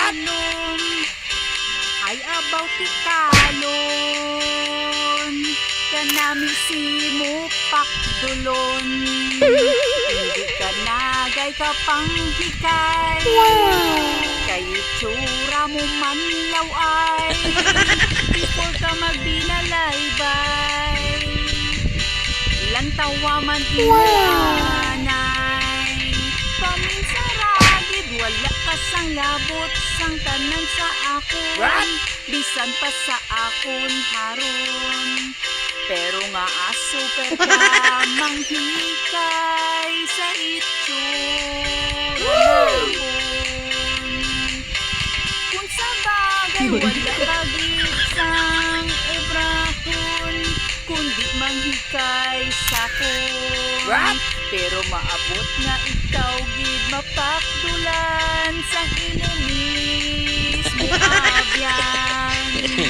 Talon ay about ikalon kanami simupak dulon. Hindi ka nagay kapanghikay, kay itsura mo manlaw ay before ka magbinalaybay. Lantawa man ilanay, paminsaragid wala ka sang labot sang tanan sa akon, bisan pa sa akon haron. Pero nga super ka manghikay sa itsura nahon. Kung sa bagay wala kagit sang obrahon, kundi manghikay sa kon. Pero maabot nga ikaw gid mapakdulan sang imo mismo abyan.